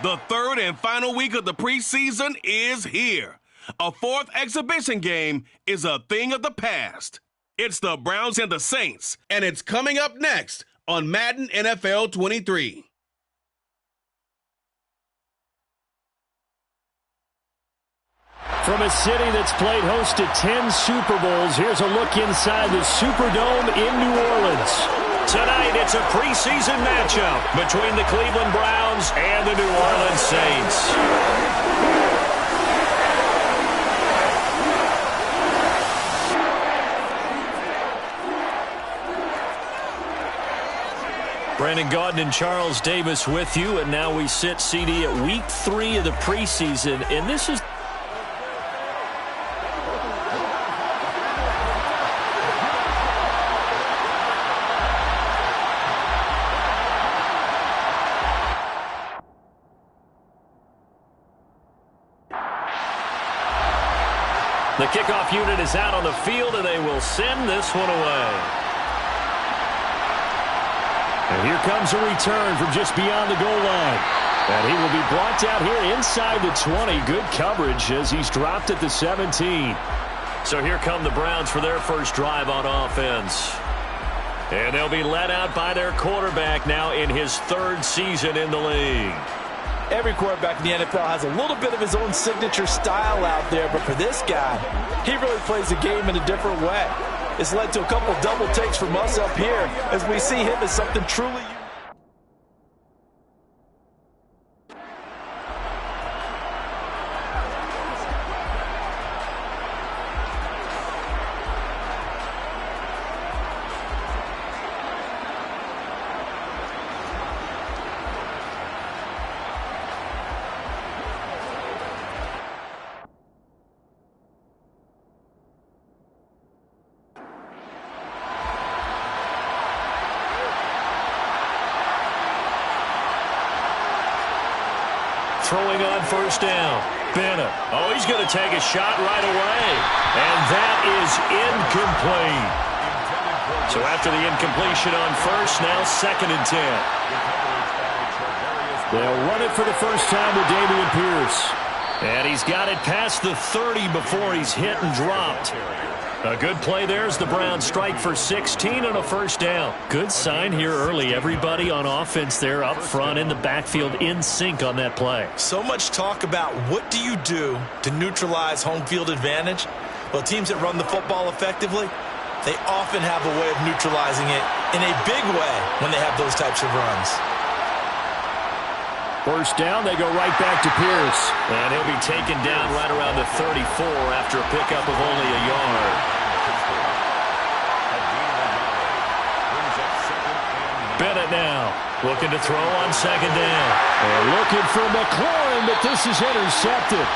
The third and final week of the preseason is here. A fourth exhibition game is a thing of the past. It's the Browns and the Saints, and it's coming up next on Madden NFL 23. From a city that's played host to 10 Super Bowls, here's a look inside the Superdome in New Orleans. Tonight, it's a preseason matchup between the Cleveland Browns and the New Orleans Saints. Brandon Gaudin and Charles Davis with you, and now we sit CD at week 3 of the preseason, and this is the kickoff unit is out on the field, and they will send this one away. And here comes a return from just beyond the goal line. And he will be blocked out here inside the 20. Good coverage as he's dropped at the 17. So here come the Browns for their first drive on offense. And they'll be led out by their quarterback now in his 3rd season in the league. Every quarterback in the NFL has a little bit of his own signature style out there, but for this guy, he really plays the game in a different way. It's led to a couple double takes from us up here as we see him as something truly unique. Throwing on first down. Bennett. Oh, he's going to take a shot right away. And that is incomplete. So after the incompletion on first, now 2nd and 10. They'll run it for the first time with Dameon Pierce. And he's got it past the 30 before he's hit and dropped. A good play there as the Browns strike for 16 on a first down. Good sign here early. Everybody on offense there up front in the backfield in sync on that play. So much talk about what do you do to neutralize home field advantage? Well, teams that run the football effectively, they often have a way of neutralizing it in a big way when they have those types of runs. First down, they go right back to Pierce. And he'll be taken down right around the 34 after a pickup of only a yard. Bennett now looking to throw on 2nd down. They're looking for McLaurin, but this is intercepted.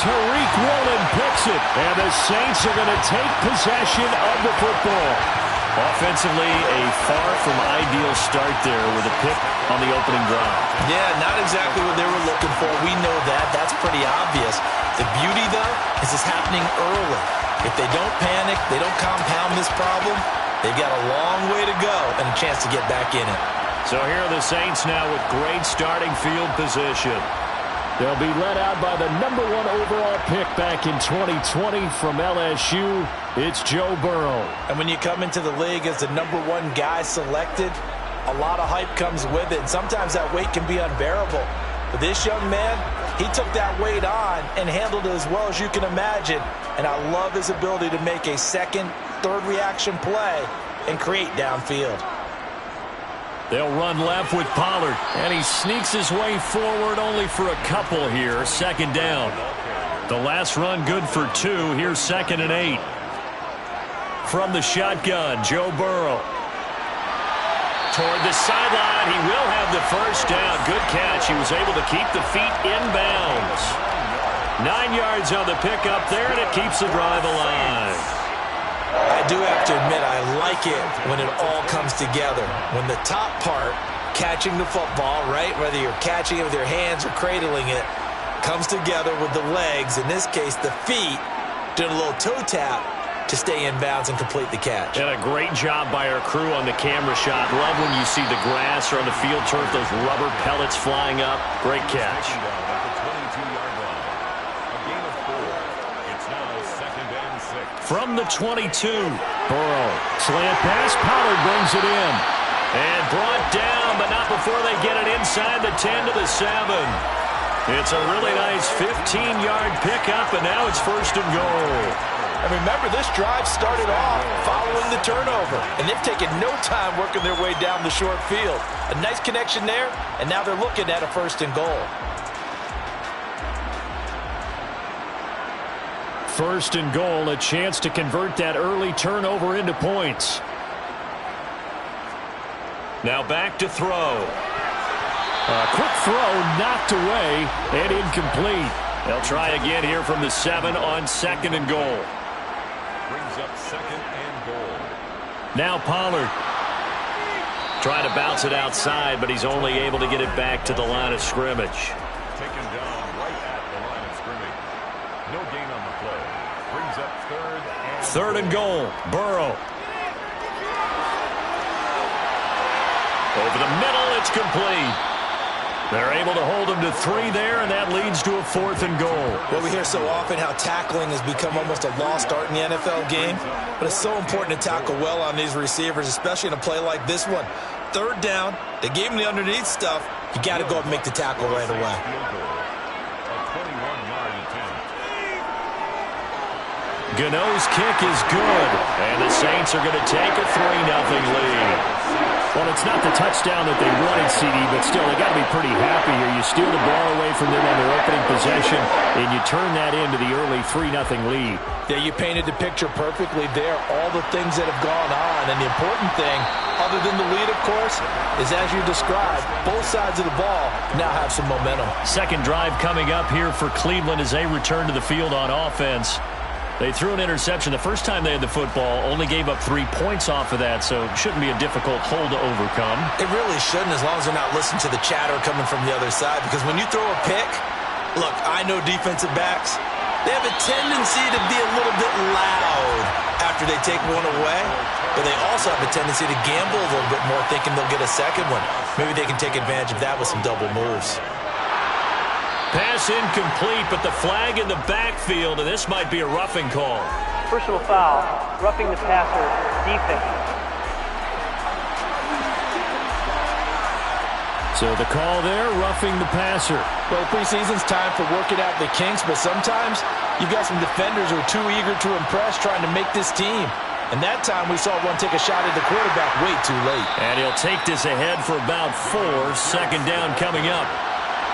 Tariq Woolen picks it, and the Saints are going to take possession of the football. Offensively, a far from ideal start there with a pick on the opening drive. Yeah, not exactly what they were looking for. We know that. That's pretty obvious. The beauty, though, is it's happening early. If they don't panic, they don't compound this problem, they've got a long way to go and a chance to get back in it. So here are the Saints now with great starting field position. They'll be led out by the #1 overall pick back in 2020 from LSU. It's Joe Burrow. And when you come into the league as the #1 guy selected, a lot of hype comes with it. And sometimes that weight can be unbearable. But this young man, he took that weight on and handled it as well as you can imagine. And I love his ability to make a 2nd, 3rd reaction play and create downfield. They'll run left with Pollard, and he sneaks his way forward only for a couple here. 2nd down. The last run good for 2. Here's 2nd and 8. From the shotgun, Joe Burrow. Toward the sideline, he will have the first down. Good catch. He was able to keep the feet inbounds. 9 yards on the pickup there, and it keeps the drive alive. I do have to admit, I like it when it all comes together. When the top part, catching the football, right, whether you're catching it with your hands or cradling it, comes together with the legs, in this case the feet, doing a little toe tap. to stay in bounds and complete the catch. And a great job by our crew on the camera shot. Love when you see the grass or on the field turf, those rubber pellets flying up. Great catch. From the 22, Burrow. Slant pass, Pollard brings it in. And brought down, but not before they get it inside the 10 to the 7. It's a really nice 15-yard pickup, and now it's 1st and goal. And remember, this drive started off following the turnover, and they've taken no time working their way down the short field. A nice connection there, and now they're looking at a 1st and goal. 1st and goal, a chance to convert that early turnover into points. Now back to throw. A quick throw knocked away and incomplete. They'll try again here from the 7 on 2nd and goal. Brings up 2nd and goal. Now Pollard. Trying to bounce it outside, but he's only able to get it back to the line of scrimmage. Taken down right at the line of scrimmage. No gain on the play. Brings up 3rd and goal. Burrow. Over the middle, it's complete. They're able to hold him to 3 there, and that leads to a 4th and goal. Well, we hear so often how tackling has become almost a lost art in the NFL game, but it's so important to tackle well on these receivers, especially in a play like this one. 3rd down, they gave him the underneath stuff. You got to go up and make the tackle right away. Gano's kick is good, and the Saints are going to take a 3-0 lead. Well, it's not the touchdown that they wanted, CD, but still, they got to be pretty happy here. You steal the ball away from them on their opening possession, and you turn that into the early 3-0 lead. Yeah, you painted the picture perfectly there, all the things that have gone on, and the important thing, other than the lead, of course, is as you described, both sides of the ball now have some momentum. Second drive coming up here for Cleveland as they return to the field on offense. They threw an interception the first time they had the football, only gave up 3 points off of that, so it shouldn't be a difficult hole to overcome. It really shouldn't, as long as they're not listening to the chatter coming from the other side, because when you throw a pick, look, I know defensive backs, they have a tendency to be a little bit loud after they take one away, but they also have a tendency to gamble a little bit more, thinking they'll get a second one. Maybe they can take advantage of that with some double moves. Pass incomplete, but the flag in the backfield, and this might be a roughing call. Personal foul, roughing the passer, defense. So the call there, roughing the passer. Well, preseason's time for working out the kinks, but sometimes you've got some defenders who are too eager to impress, trying to make this team. And that time we saw one take a shot at the quarterback way too late. And he'll take this ahead for about 4. 2nd down coming up.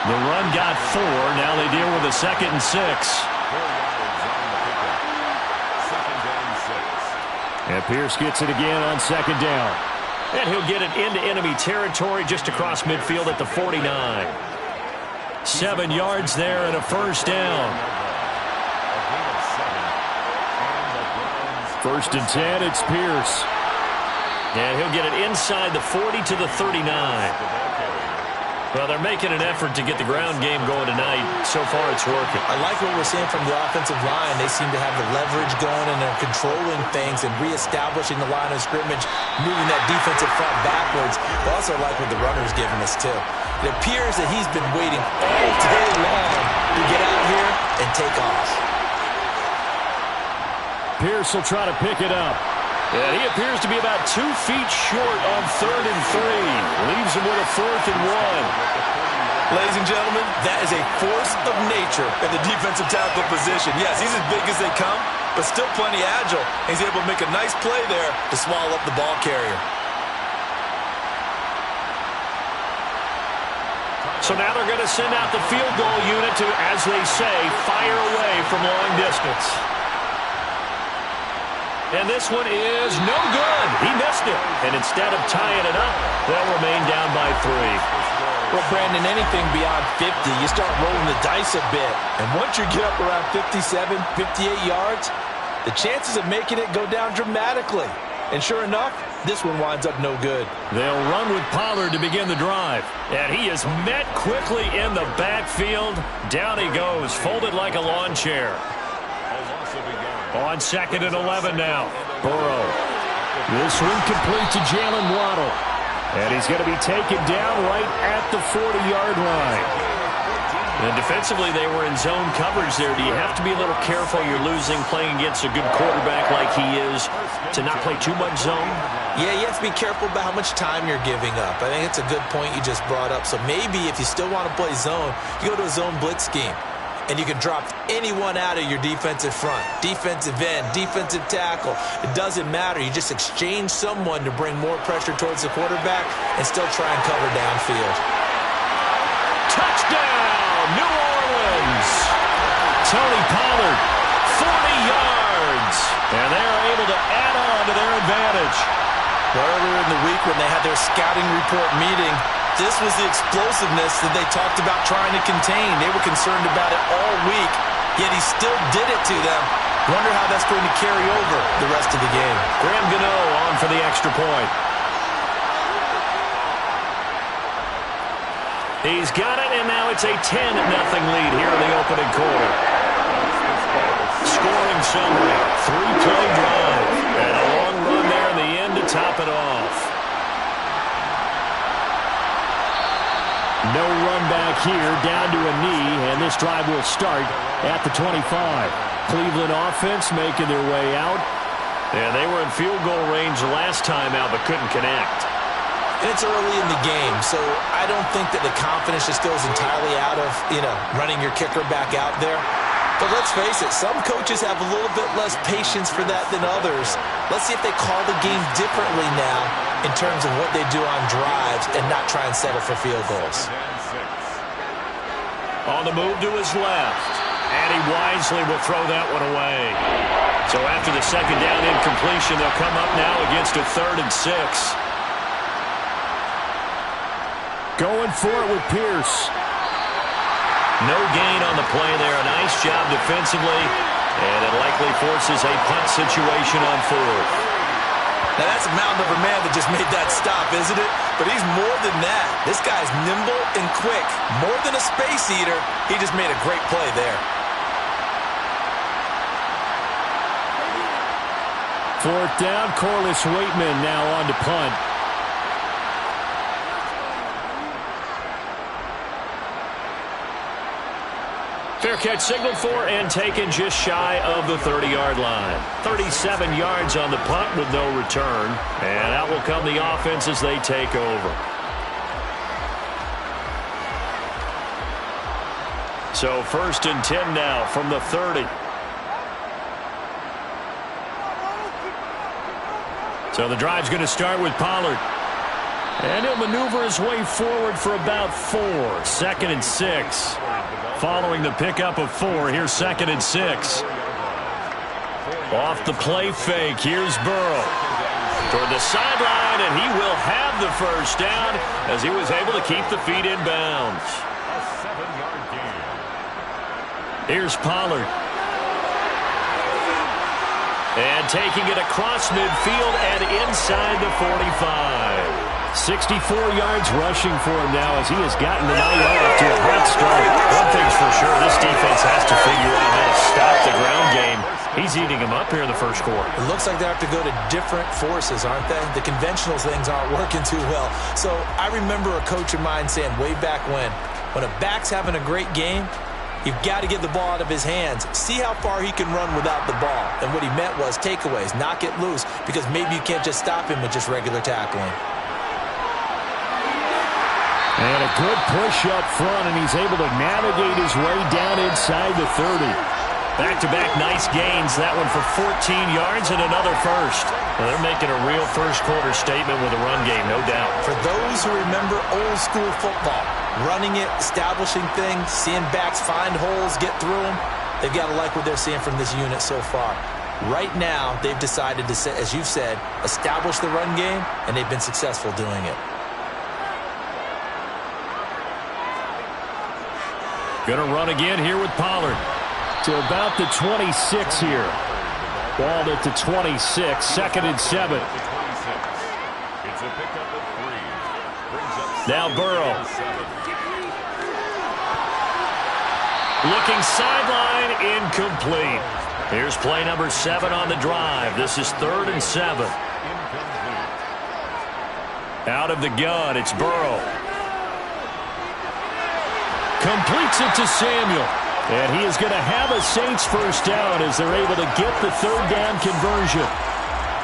The run got 4. Now they deal with a 2nd and 6. And Pierce gets it again on 2nd down. And he'll get it into enemy territory just across midfield at the 49. 7 yards there and a 1st down. 1st and 10, it's Pierce. And he'll get it inside the 40 to the 39. Well, they're making an effort to get the ground game going tonight. So far, it's working. I like what we're seeing from the offensive line. They seem to have the leverage going, and they're controlling things and reestablishing the line of scrimmage, moving that defensive front backwards. I also like what the runner's giving us, too. It appears that he's been waiting all day long to get out here and take off. Pierce will try to pick it up. And he appears to be about 2 feet short on 3rd and 3. Leaves him with a 4th and 1. Ladies and gentlemen, that is a force of nature in the defensive tackle position. Yes, he's as big as they come, but still plenty agile. He's able to make a nice play there to swallow up the ball carrier. So now they're going to send out the field goal unit to, as they say, fire away from long distance. And this one is no good. He missed it. And instead of tying it up, they'll remain down by 3. Well, Brandon, anything beyond 50, you start rolling the dice a bit. And once you get up around 57, 58 yards, the chances of making it go down dramatically. And sure enough, this one winds up no good. They'll run with Pollard to begin the drive. And he is met quickly in the backfield. Down he goes, folded like a lawn chair. Has also begun. On 2nd and 11 now. Burrow. This one complete to Jalen Waddle. And he's going to be taken down right at the 40-yard line. And defensively, they were in zone coverage there. Do you have to be a little careful? You're losing playing against a good quarterback like he is to not play too much zone? Yeah, you have to be careful about how much time you're giving up. I think it's a good point you just brought up. So maybe if you still want to play zone, you go to a zone blitz scheme. And you can drop anyone out of your defensive front. Defensive end, defensive tackle. It doesn't matter. You just exchange someone to bring more pressure towards the quarterback and still try and cover downfield. Touchdown, New Orleans. Tony Pollard, 40 yards. And they're able to add on to their advantage. Earlier in the week when they had their scouting report meeting, this was the explosiveness that they talked about trying to contain. They were concerned about it all week, yet he still did it to them. Wonder how that's going to carry over the rest of the game. Graham Gano on for the extra point. He's got it, and now it's a 10-0 lead here in the opening quarter. Scoring summary, 3-play drive, and a long run there in the end to top it off. No run back here, down to a knee, and this drive will start at the 25. Cleveland offense making their way out. And they were in field goal range last time out, but couldn't connect. And it's early in the game, so I don't think that the confidence just goes entirely out of, running your kicker back out there. But let's face it, some coaches have a little bit less patience for that than others. Let's see if they call the game differently now in terms of what they do on drives and not try and settle for field goals. On the move to his left, and he wisely will throw that one away. So after the second down incompletion, they'll come up now against a 3rd and 6. Going for it with Pierce. No gain on the play there. A nice job defensively, and it likely forces a punt situation on 4th. Now that's a mountain of a man that just made that stop, isn't it? But he's more than that. This guy's nimble and quick. More than a space eater, he just made a great play there. 4th down, Corliss Waitman now on to punt. Fair catch signaled for and taken just shy of the 30-yard line. 37 yards on the punt with no return. And out will come the offense as they take over. So 1st and 10 now from the 30. So the drive's going to start with Pollard. And he'll maneuver his way forward for about 4. 2nd and 6. Following the pickup of 4, here's 2nd and 6. Off the play fake, here's Burrow. Toward the sideline, and he will have the first down as he was able to keep the feet in bounds. Here's Pollard. And taking it across midfield and inside the 45. 64 yards rushing for him now as he has gotten the night off to a hot start. One thing's for sure, this defense has to figure out how to stop the ground game. He's eating them up here in the first quarter. It looks like they have to go to different forces, aren't they? The conventional things aren't working too well. So I remember a coach of mine saying way back when a back's having a great game, you've got to get the ball out of his hands. See how far he can run without the ball. And what he meant was takeaways, knock it loose, because maybe you can't just stop him with just regular tackling. And a good push up front, and he's able to navigate his way down inside the 30. Back-to-back nice gains. That one for 14 yards and another first. Well, they're making a real first-quarter statement with a run game, no doubt. For those who remember old-school football, running it, establishing things, seeing backs find holes, get through them, they've got to like what they're seeing from this unit so far. Right now, they've decided to, as you've said, establish the run game, and they've been successful doing it. Going to run again here with Pollard. To about the 26 here. Balled at the 26, 2nd and 7. Now Burrow. Looking sideline, incomplete. Here's play number 7 on the drive. This is 3rd and 7. Out of the gun, it's Burrow. Completes it to Samuel. And he is going to have a Saints first down as they're able to get the 3rd down conversion.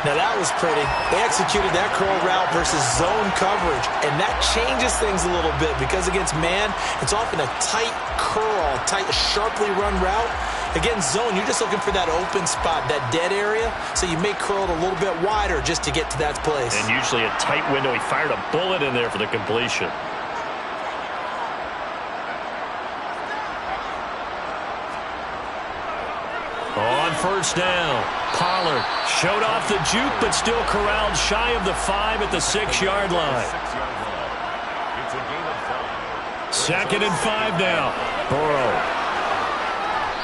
Now that was pretty. They executed that curl route versus zone coverage, and that changes things a little bit because against man, it's often a tight curl, tight, sharply run route. Against zone, you're just looking for that open spot, that dead area, so you may curl it a little bit wider just to get to that place. And usually a tight window. He fired a bullet in there for the completion. On first down, Pollard showed off the juke, but still corralled shy of the 5 at the 6-yard line. It's a gain of 5. 2nd and 5 now. Burrow.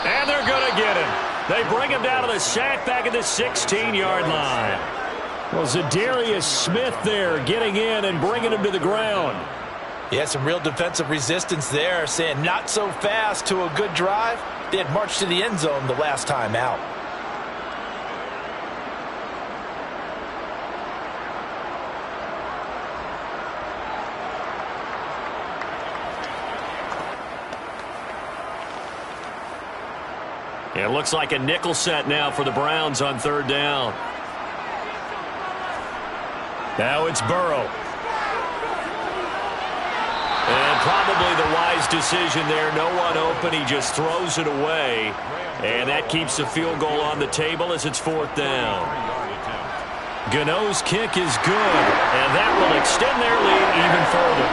And they're going to get him. They bring him down to the sack back at the 16-yard line. Well, Zadarius Smith there getting in and bringing him to the ground. Yeah, some real defensive resistance there, saying not so fast to a good drive. They had marched to the end zone the last time out. It looks like a nickel set now for the Browns on 3rd down. Now it's Burrow. And probably the wise decision there. No one open. He just throws it away. And that keeps the field goal on the table as it's 4th down. Gano's kick is good. And that will extend their lead even further.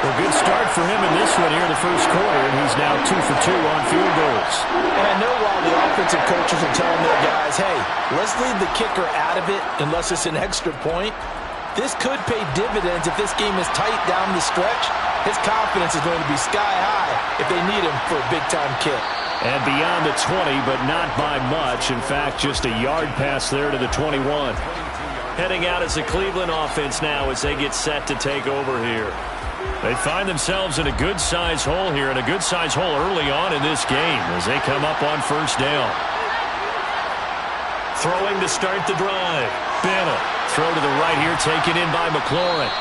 Well, good start for him in this one here in the first quarter. And he's now 2 for 2 on field goals. And I know while the offensive coaches are telling their guys, hey, let's leave the kicker out of it unless it's an extra point. This could pay dividends if this game is tight down the stretch. His confidence is going to be sky high if they need him for a big-time kick. And beyond the 20, but not by much. In fact, just a yard pass there to the 21. Heading out as the Cleveland offense now as they get set to take over here. They find themselves in a good-sized hole here, and a good-sized hole early on in this game as they come up on first down. Throwing to start the drive. Bennett. Throw to the right here, taken in by McLaurin.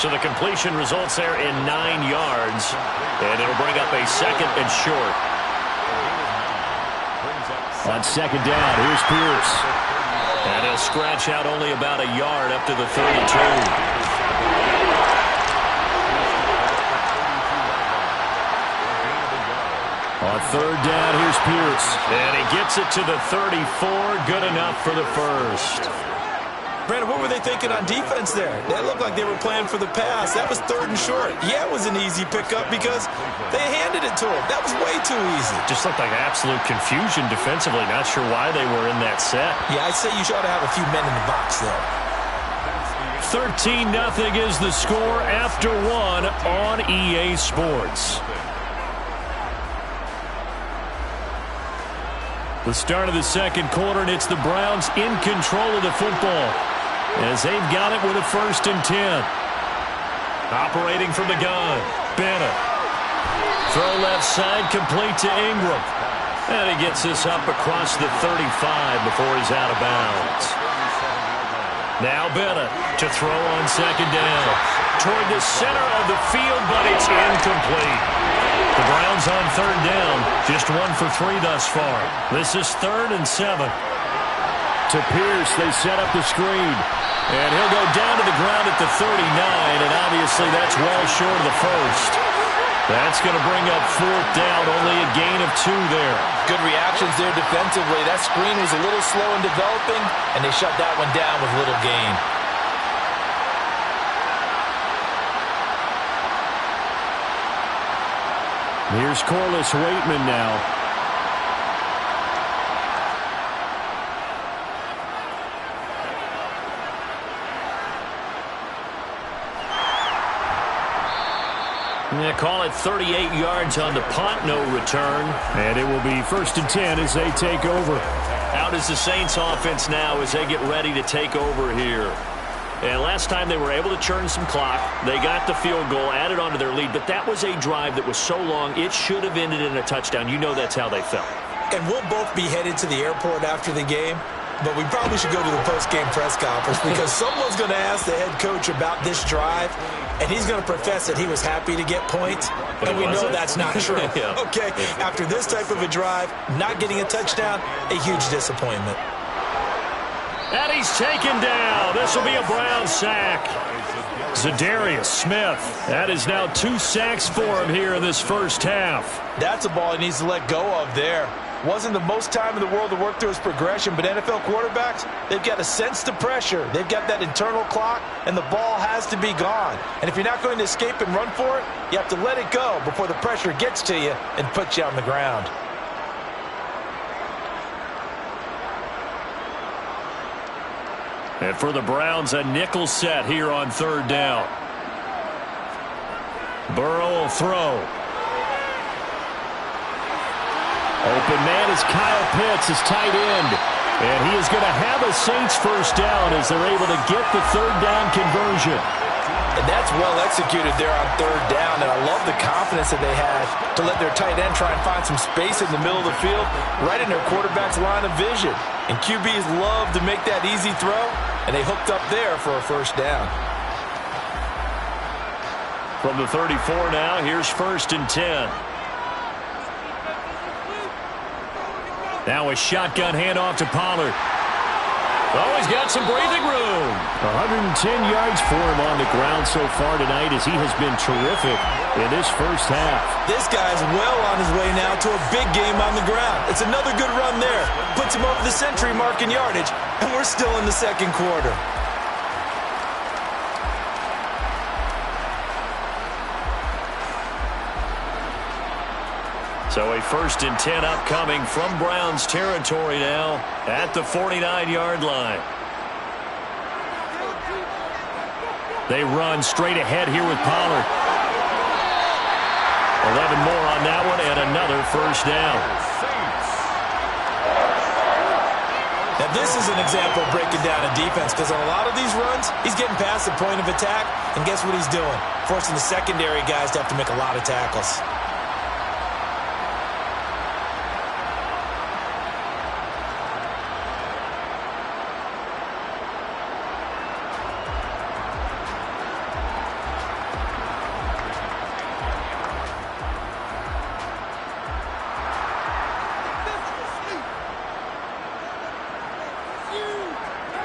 So the completion results there in 9 yards, and it'll bring up a 2nd and short. On 2nd down, here's Pierce. And he'll scratch out only about a yard up to the 32. On 3rd down, here's Pierce. And he gets it to the 34. Good enough for the first. Brandon, what were they thinking on defense there? That looked like they were playing for the pass. That was 3rd and short. Yeah, it was an easy pickup because they handed it to him. That was way too easy. Just looked like absolute confusion defensively. Not sure why they were in that set. Yeah, I'd say you ought to have a few men in the box there. 13-0 is the score after 1 on EA Sports. The start of the 2nd quarter, and it's the Browns in control of the football as they've got it with a 1st and 10. Operating from the gun, Bennett. Throw left side, complete to Ingram. And he gets this up across the 35 before he's out of bounds. Now Bennett to throw on 2nd down. Toward the center of the field, but it's incomplete. The Browns on 3rd down, just 1 for 3 thus far. This is 3rd and 7. To Pierce, they set up the screen. And he'll go down to the ground at the 39, and obviously that's well short of the first. That's going to bring up 4th down, only a gain of 2 there. Good reactions there defensively. That screen was a little slow in developing, and they shut that one down with little gain. Here's Corliss Waitman now. They call it 38 yards on the punt, no return. And it will be 1st and 10 as they take over. Out is the Saints offense now as they get ready to take over here. And last time they were able to churn some clock. They got the field goal, added on to their lead, but that was a drive that was so long, it should have ended in a touchdown. You know that's how they felt. And we'll both be headed to the airport after the game, but we probably should go to the post-game press conference because someone's going to ask the head coach about this drive, and he's going to profess that he was happy to get points, and we know that's not true. Yeah. Okay, after this type of a drive, not getting a touchdown, a huge disappointment. And he's taken down. This will be a Brown sack. Zadarius Smith. That is now 2 sacks for him here in this first half. That's a ball he needs to let go of there. Wasn't the most time in the world to work through his progression, but NFL quarterbacks, they've got to sense the pressure. They've got that internal clock, and the ball has to be gone. And if you're not going to escape and run for it, you have to let it go before the pressure gets to you and puts you on the ground. And for the Browns, a nickel set here on third down. Burrow will throw. Open man is Kyle Pitts, his tight end. And he is going to have a Saints first down as they're able to get the third down conversion. And that's well executed there on third down. And I love the confidence that they had to let their tight end try and find some space in the middle of the field, right in their quarterback's line of vision. And QBs love to make that easy throw, and they hooked up there for a first down. From the 34 now, here's 1st and 10. Now a shotgun handoff to Pollard. Oh, he's got some breathing room. 110 yards for him on the ground so far tonight as he has been terrific in this first half. This guy's well on his way now to a big game on the ground. It's another good run there. Puts him over the century mark in yardage, and we're still in the second quarter. So a 1st and 10 upcoming from Browns territory now at the 49-yard line. They run straight ahead here with Pollard. 11 more on that one and another first down. Now this is an example of breaking down a defense because on a lot of these runs, he's getting past the point of attack, and guess what he's doing? Forcing the secondary guys to have to make a lot of tackles.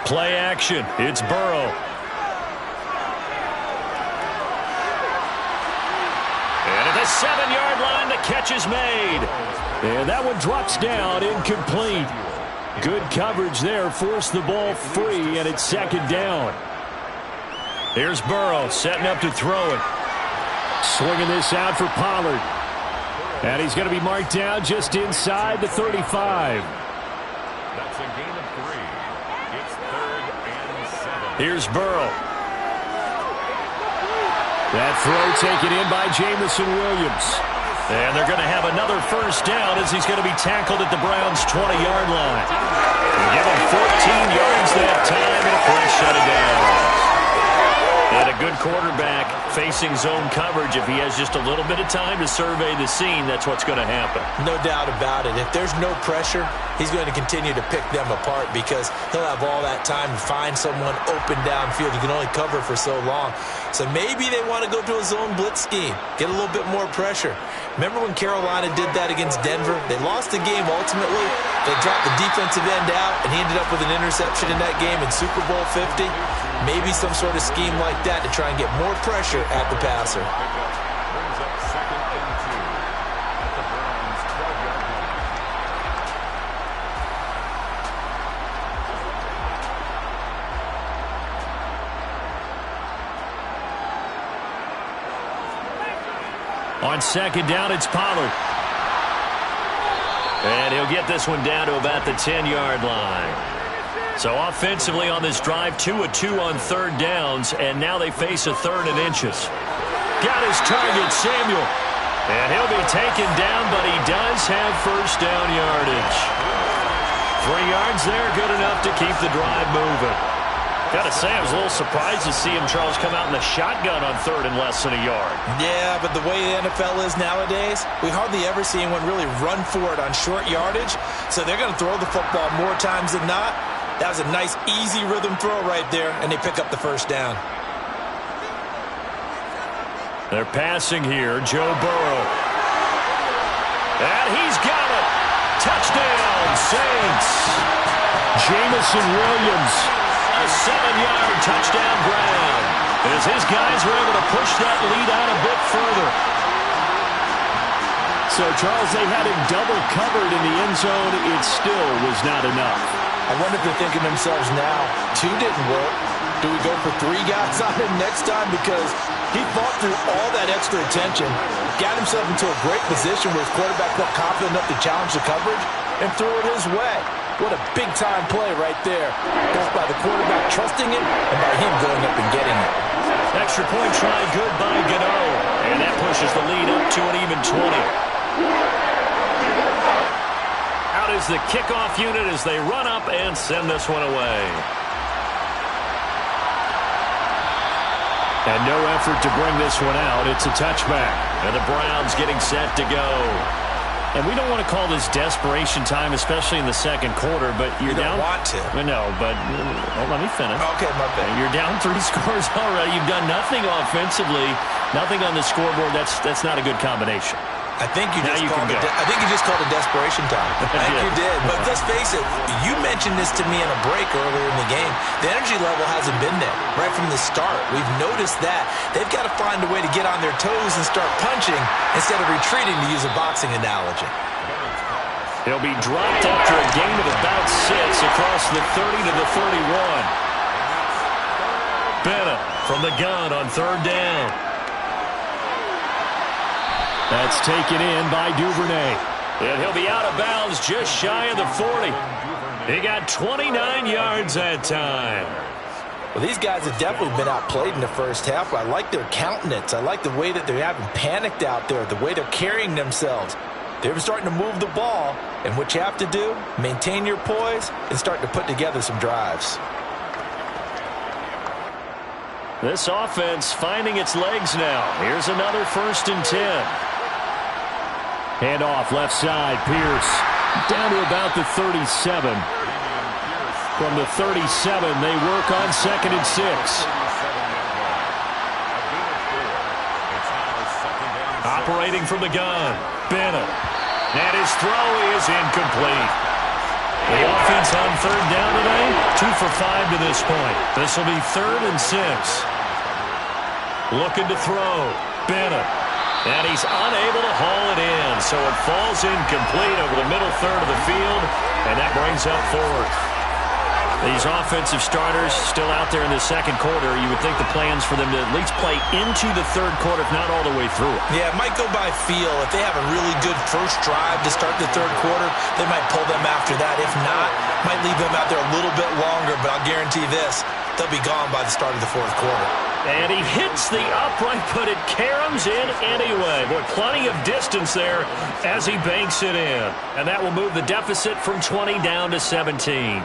Play action. It's Burrow. And at the 7-yard line, the catch is made. And that one drops down, incomplete. Good coverage there, forced the ball free, and it's 2nd down. Here's Burrow setting up to throw it. Swinging this out for Pollard. And he's going to be marked down just inside the 35. That's a gain of 3. It's 3rd and 7. Here's Burrow. That throw taken in by Jamison Williams. And they're going to have another first down as he's going to be tackled at the Browns' 20-yard line. Give him 14 yards that time, and a flash shut it down. And a good quarterback facing zone coverage. If he has just a little bit of time to survey the scene, that's what's going to happen. No doubt about it. If there's no pressure, he's going to continue to pick them apart because he'll have all that time to find someone open downfield. You can only cover for so long. So maybe they want to go to a zone blitz scheme, get a little bit more pressure. Remember when Carolina did that against Denver? They lost the game ultimately. They dropped the defensive end out, and he ended up with an interception in that game in Super Bowl 50. Maybe some sort of scheme like that to try and get more pressure at the passer. Brings up 2nd and 2 at the Browns' 12-yard line. On 2nd down, it's Pollard. And he'll get this one down to about the 10-yard line. So offensively on this drive, 2 of 2 on 3rd downs, and now they face a 3rd and inches. Got his target, Samuel. And he'll be taken down, but he does have first down yardage. 3 yards there, good enough to keep the drive moving. Gotta say, I was a little surprised to see him, Charles, come out in the shotgun on third and less than a yard. Yeah, but the way the NFL is nowadays, we hardly ever see anyone really run for it on short yardage. So they're going to throw the football more times than not. That was a nice, easy rhythm throw right there, and they pick up the first down. They're passing here, Joe Burrow. And he's got it. Touchdown, Saints. Jamison Williams. A 7-yard touchdown grab as his guys were able to push that lead out a bit further. So, Charles, they had him double covered in the end zone. It still was not enough. I wonder if they're thinking to themselves now, 2 didn't work. Do we go for 3 guys on him next time? Because he fought through all that extra attention, got himself into a great position where his quarterback felt confident enough to challenge the coverage and threw it his way. What a big-time play right there, both by the quarterback trusting it and by him going up and getting it. Extra point try good by Gano, and that pushes the lead up to an even 20. Out is the kickoff unit as they run up and send this one away. And no effort to bring this one out. It's a touchback. And the Browns getting set to go. And we don't want to call this desperation time, especially in the second quarter, but you're down. You don't want to. No, but let me finish. Okay, my bad. You're down 3 scores already. You've done nothing offensively, nothing on the scoreboard. That's not a good combination. I think you just called it desperation time. I think you did. But let's face it, you mentioned this to me in a break earlier in the game. The energy level hasn't been there right from the start. We've noticed that. They've got to find a way to get on their toes and start punching instead of retreating, to use a boxing analogy. He'll be dropped after a gain of about 6 across the 30 to the 31. Bennett from the gun on third down. That's taken in by Duvernay. And he'll be out of bounds just shy of the 40. He got 29 yards that time. Well, these guys have definitely been outplayed in the first half. I like their countenance. I like the way that they haven't panicked out there, the way they're carrying themselves. They're starting to move the ball, and what you have to do, maintain your poise and start to put together some drives. This offense finding its legs now. Here's another 1st and 10. Hand off left side, Pierce. Down to about the 37. From the 37, they work on 2nd and 6. Operating from the gun, Bennett. And his throw is incomplete. The offense on third down today, 2 for 5 to this point. This will be 3rd and 6. Looking to throw, Bennett. And he's unable to haul it in, so it falls incomplete over the middle third of the field, and that brings up 4th. These offensive starters still out there in the second quarter. You would think the plans for them to at least play into the third quarter, if not all the way through it. Yeah, it might go by feel. If they have a really good first drive to start the third quarter, they might pull them after that. If not, might leave them out there a little bit longer, but I'll guarantee this, they'll be gone by the start of the fourth quarter. And he hits the upright, but it caroms in anyway. Boy, plenty of distance there as he banks it in. And that will move the deficit from 20 down to 17.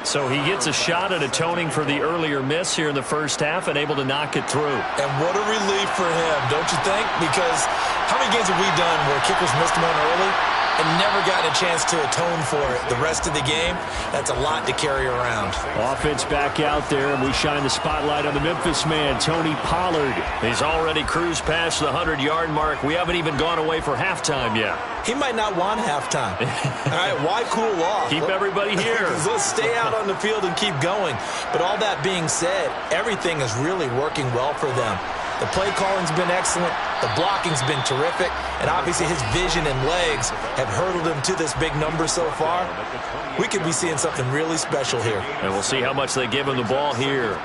So he gets a shot at atoning for the earlier miss here in the first half and able to knock it through. And what a relief for him, don't you think? Because how many games have we done where kickers missed one early and never gotten a chance to atone for it the rest of the game? That's a lot to carry around. Offense back out there, and we shine the spotlight on the Memphis man, Tony Pollard. He's already cruised past the 100-yard mark. We haven't even gone away for halftime yet. He might not want halftime. All right, why cool off? Keep everybody here. Let's stay out on the field and keep going. But all that being said, everything is really working well for them. The play calling's been excellent. The blocking's been terrific. And obviously his vision and legs have hurdled him to this big number so far. We could be seeing something really special here. And we'll see how much they give him the ball here.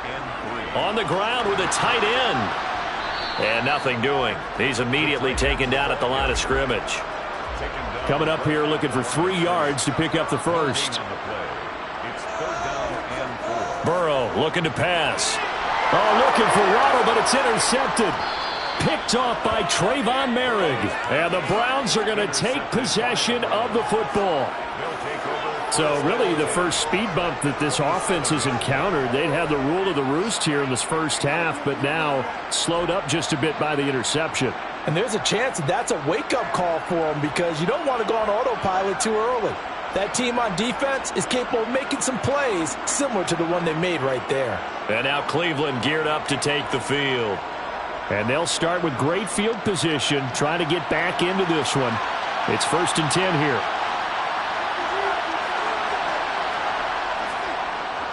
On the ground with a tight end. And nothing doing. He's immediately taken down at the line of scrimmage. Coming up here looking for 3 yards to pick up the first. Burrow looking to pass. Oh, looking for Waddle, but it's intercepted. Picked off by Trayvon Merrick. And the Browns are going to take possession of the football. So really the first speed bump that this offense has encountered, they'd had the rule of the roost here in this first half, but now slowed up just a bit by the interception. And there's a chance that that's a wake-up call for them because you don't want to go on autopilot too early. That team on defense is capable of making some plays similar to the one they made right there. And now Cleveland geared up to take the field. And they'll start with great field position, trying to get back into this one. It's 1st and 10 here.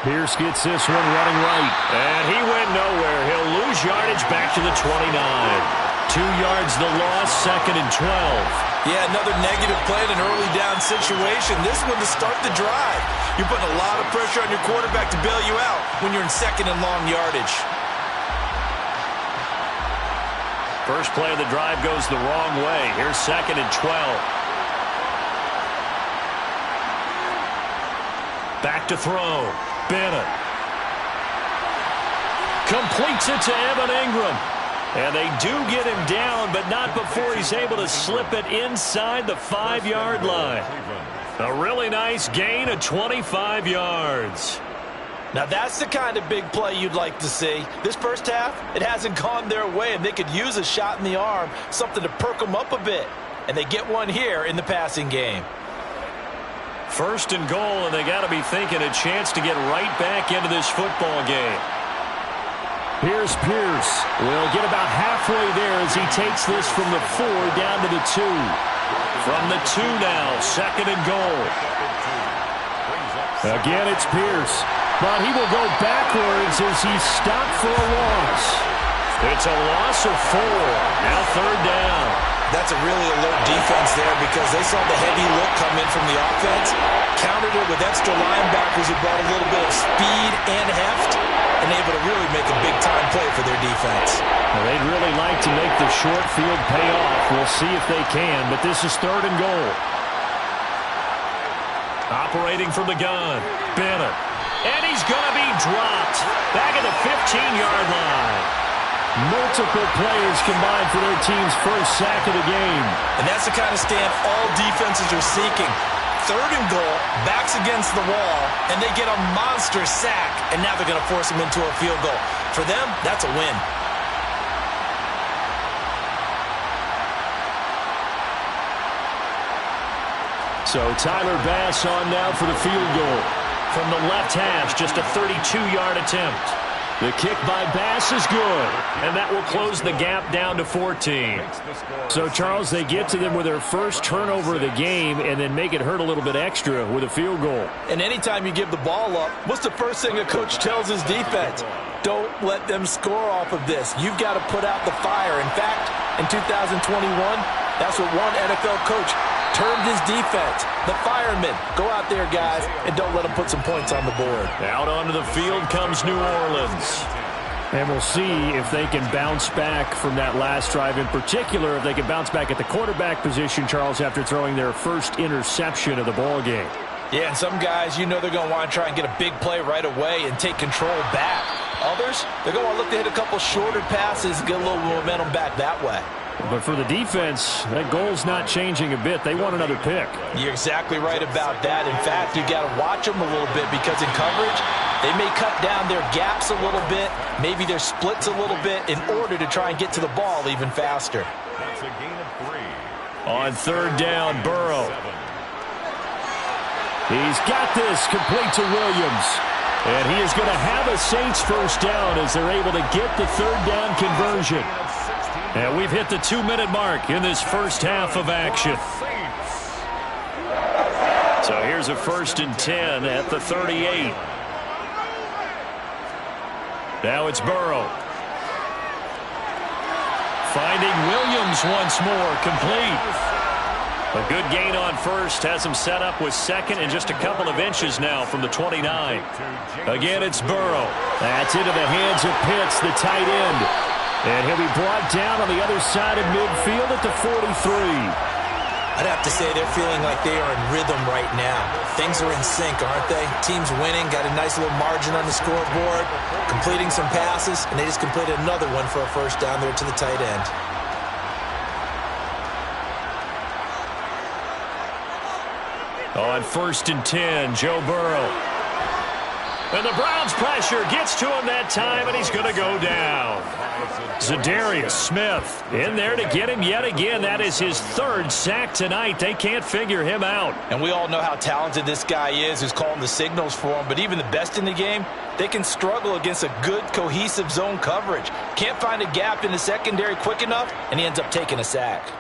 Pierce gets this one running right. And he went nowhere. He'll lose yardage back to the 29. 2 yards the loss, 2nd and 12. Yeah, another negative play in an early down situation. This one to start the drive. You're putting a lot of pressure on your quarterback to bail you out when you're in 2nd and long yardage. First play of the drive goes the wrong way. Here's 2nd and 12. Back to throw. Bennett. Completes it to Evan Ingram. And they do get him down, but not before he's able to slip it inside the 5-yard line. A really nice gain of 25 yards. Now that's the kind of big play you'd like to see. This first half, it hasn't gone their way, and they could use a shot in the arm, something to perk them up a bit. And they get one here in the passing game. 1st and goal, and they got to be thinking a chance to get right back into this football game. Here's Pierce. We'll get about halfway there as he takes this from the 4 down to the 2. From the 2 now, 2nd and goal. Again, it's Pierce. But he will go backwards as he's stopped for a loss. It's a loss of 4. Now 3rd down. That's a really alert defense there because they saw the heavy look come in from the offense, countered it with extra linebackers who brought a little bit of speed and heft, and able to really make a big-time play for their defense. Well, they'd really like to make the short field pay off. We'll see if they can, but this is 3rd and goal. Operating from the gun, Bennett. And he's going to be dropped back at the 15-yard line. Multiple players combined for their team's first sack of the game. And that's the kind of stand all defenses are seeking. 3rd and goal, backs against the wall, and they get a monster sack, and now they're going to force them into a field goal. For them, that's a win. So Tyler Bass on now for the field goal. From the left hash, just a 32-yard attempt. The kick by Bass is good. And that will close the gap down to 14. So, Charles, they get to them with their first turnover of the game and then make it hurt a little bit extra with a field goal. And anytime you give the ball up, what's the first thing a coach tells his defense? Don't let them score off of this. You've got to put out the fire. In fact, in 2021, that's what one NFL coach termed his defense, the firemen. Go out there, guys, and don't let them put some points on the board. Out onto the field comes New Orleans. And we'll see if they can bounce back from that last drive. In particular, if they can bounce back at the quarterback position, Charles, after throwing their first interception of the ball game. Yeah, and some guys, you know they're going to want to try and get a big play right away and take control back. Others, they're going to want to look to hit a couple shorter passes and get a little momentum back that way. But for the defense, that goal's not changing a bit. They want another pick. You're exactly right about that. In fact, you got to watch them a little bit because in coverage, they may cut down their gaps a little bit, maybe their splits a little bit in order to try and get to the ball even faster. That's a gain of 3. On 3rd down, Burrow. He's got this complete to Williams. And he is going to have a Saints first down as they're able to get the 3rd down conversion. And we've hit the 2-minute mark in this first half of action. So here's a 1st and 10 at the 38. Now it's Burrow. Finding Williams once more, complete. A good gain on first, has him set up with 2nd and just a couple of inches now from the 29. Again, it's Burrow. That's into the hands of Pitts, the tight end. And he'll be brought down on the other side of midfield at the 43. I'd have to say they're feeling like they are in rhythm right now. Things are in sync, aren't they? Team's winning, got a nice little margin on the scoreboard, completing some passes, and they just completed another one for a first down there to the tight end. On 1st and 10, Joe Burrow. And the Browns pressure gets to him that time, and he's going to go down. Zadarius Smith in there to get him yet again. That is his 3rd sack tonight. They can't figure him out. And we all know how talented this guy is who's calling the signals for him. But even the best in the game, they can struggle against a good, cohesive zone coverage. Can't find a gap in the secondary quick enough, and he ends up taking a sack.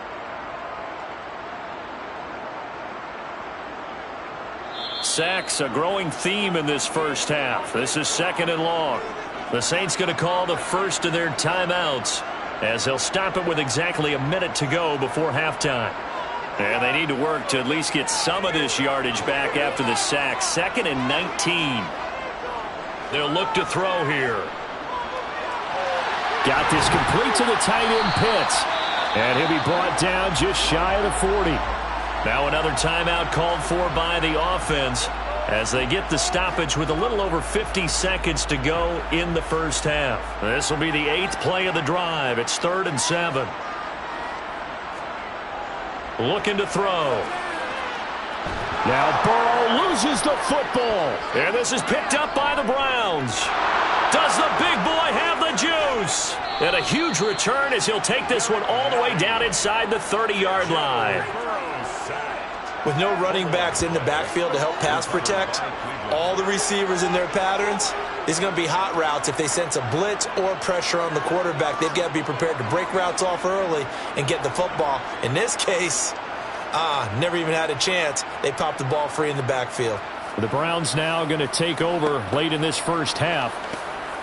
Sacks, a growing theme in this first half. This is 2nd and long. The Saints going to call the first of their timeouts as they'll stop it with exactly a minute to go before halftime. And they need to work to at least get some of this yardage back after the sack. 2nd and 19. They'll look to throw here. Got this complete to the tight end Pitts. And he'll be brought down just shy of the 40. Now another timeout called for by the offense as they get the stoppage with a little over 50 seconds to go in the first half. This will be the 8th play of the drive. It's 3rd and 7. Looking to throw. Now Burrow loses the football. And this is picked up by the Browns. Does the big boy have the juice? And a huge return as he'll take this one all the way down inside the 30-yard line. With no running backs in the backfield to help pass protect, all the receivers in their patterns, these are going to be hot routes if they sense a blitz or pressure on the quarterback. They've got to be prepared to break routes off early and get the football. In this case, never even had a chance. They popped the ball free in the backfield. The Browns now going to take over late in this first half.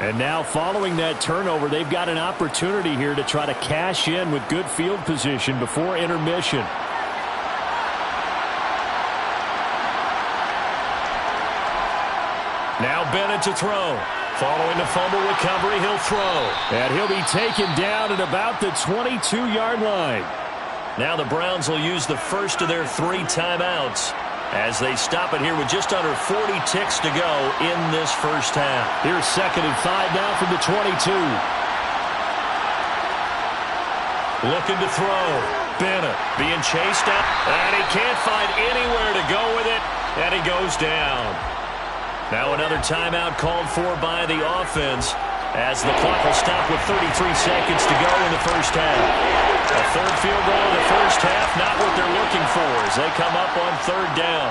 And now following that turnover, they've got an opportunity here to try to cash in with good field position before intermission. Now Bennett to throw. Following the fumble recovery, he'll throw. And he'll be taken down at about the 22-yard line. Now the Browns will use the first of their 3 timeouts as they stop it here with just under 40 ticks to go in this first half. Here's 2nd and 5 now from the 22. Looking to throw. Bennett being chased out. And he can't find anywhere to go with it. And he goes down. Now another timeout called for by the offense as the clock will stop with 33 seconds to go in the first half. A 3rd field goal in the first half, not what they're looking for as they come up on 3rd down.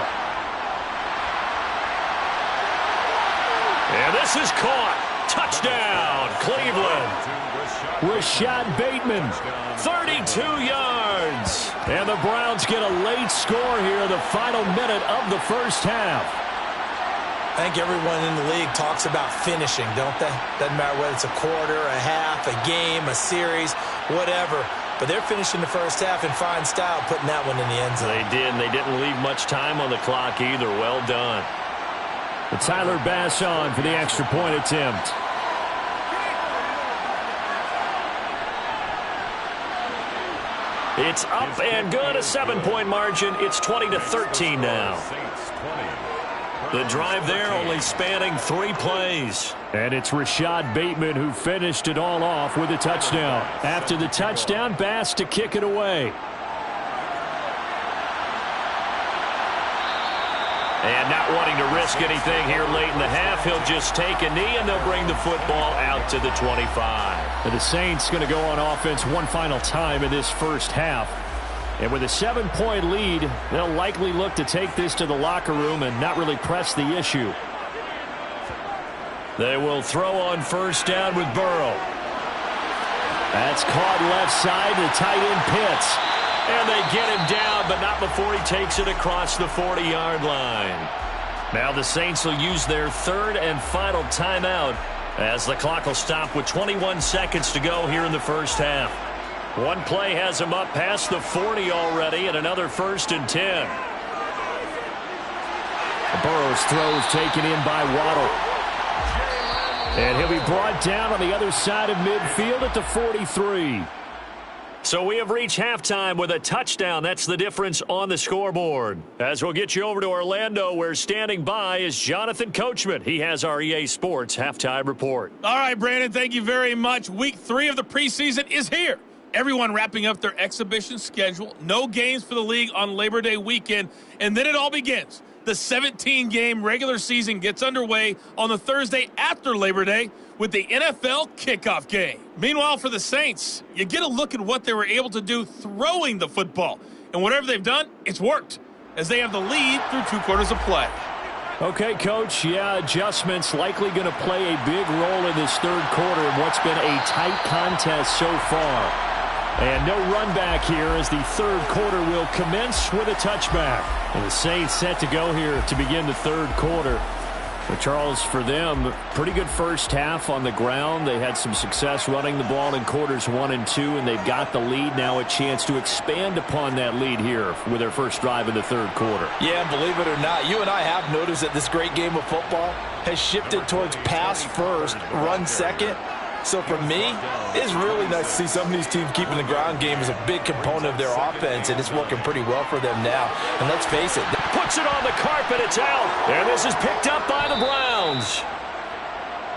And this is caught. Touchdown, Cleveland. Rashad Bateman, 32 yards. And the Browns get a late score here in the final minute of the first half. I think everyone in the league talks about finishing, don't they? Doesn't matter whether it's a quarter, a half, a game, a series, whatever. But they're finishing the first half in fine style, putting that one in the end zone. They did, and they didn't leave much time on the clock either. Well done. The Tyler Bass on for the extra point attempt. It's up and good, a 7-point margin. It's 20-13 now. The drive there only spanning 3 plays. And it's Rashad Bateman who finished it all off with a touchdown. After the touchdown, Bass to kick it away. And not wanting to risk anything here late in the half, he'll just take a knee and they'll bring the football out to the 25. And the Saints going to go on offense one final time in this first half. And with a 7-point lead, they'll likely look to take this to the locker room and not really press the issue. They will throw on 1st down with Burrow. That's caught left side to tight end Pitts. And they get him down, but not before he takes it across the 40-yard line. Now the Saints will use their 3rd and final timeout as the clock will stop with 21 seconds to go here in the first half. One play has him up past the 40 already, and another 1st and 10. Burrow's throw is taken in by Waddle. And he'll be brought down on the other side of midfield at the 43. So we have reached halftime with a touchdown. That's the difference on the scoreboard. As we'll get you over to Orlando, where standing by is Jonathan Coachman. He has our EA Sports halftime report. All right, Brandon, thank you very much. Week 3 of the preseason is here. everyone wrapping up their exhibition schedule. No games for the league on Labor Day weekend. And then it all begins. The 17-game regular season gets underway on the Thursday after Labor Day with the NFL kickoff game. Meanwhile, for the Saints, you get a look at what they were able to do throwing the football. And whatever they've done, it's worked, as they have the lead through 2 quarters of play. Okay, Coach, adjustments likely going to play a big role in this third quarter in what's been a tight contest so far. And no run back here as the third quarter will commence with a touchback. And the Saints set to go here to begin the third quarter. But Charles, for them, pretty good first half on the ground. They had some success running the ball in quarters 1 and 2, and they've got the lead now, a chance to expand upon that lead here with their first drive in the third quarter. Yeah, and believe it or not, you and I have noticed that this great game of football has shifted towards pass first, run second. So for me, it's really nice to see some of these teams keeping the ground game as a big component of their offense, and it's working pretty well for them now. And let's face it. Puts it on the carpet, it's out. And this is picked up by the Browns.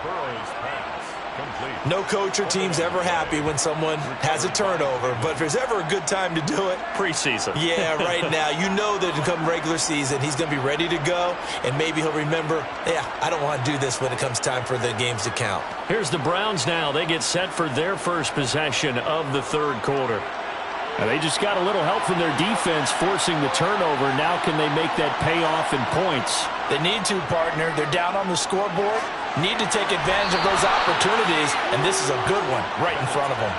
Burrow's pass complete. No coach or team's ever happy when someone has a turnover, but if there's ever a good time to do it, Preseason. yeah, right now. You know that come regular season, he's going to be ready to go, and maybe he'll remember, yeah, I don't want to do this when it comes time for the games to count. Here's the Browns now. They get set for their first possession of the third quarter. Now they just got a little help from their defense forcing the turnover. Now can they make that pay off in points? They need to, partner. They're down on the scoreboard. Need to take advantage of those opportunities, and this is a good one right in front of them.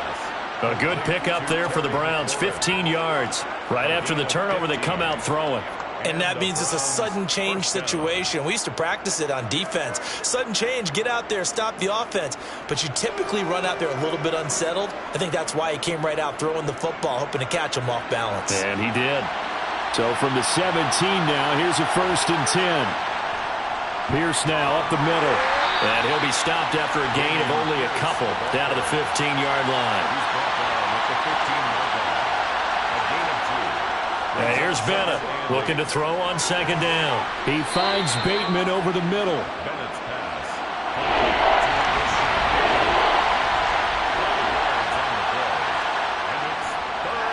A good pickup there for the Browns, 15 yards. Right after the turnover, they come out throwing. And that means it's a sudden change situation. We used to practice it on defense. Sudden change, get out there, stop the offense. But you typically run out there a little bit unsettled. I think that's why he came right out throwing the football, hoping to catch him off balance. And he did. So from the 17 now, here's a 1st and 10. Pierce now up the middle. And he'll be stopped after a gain of only a couple down to the 15-yard line. And here's Bennett looking to throw on 2nd down. He finds Bateman over the middle. Bennett's pass.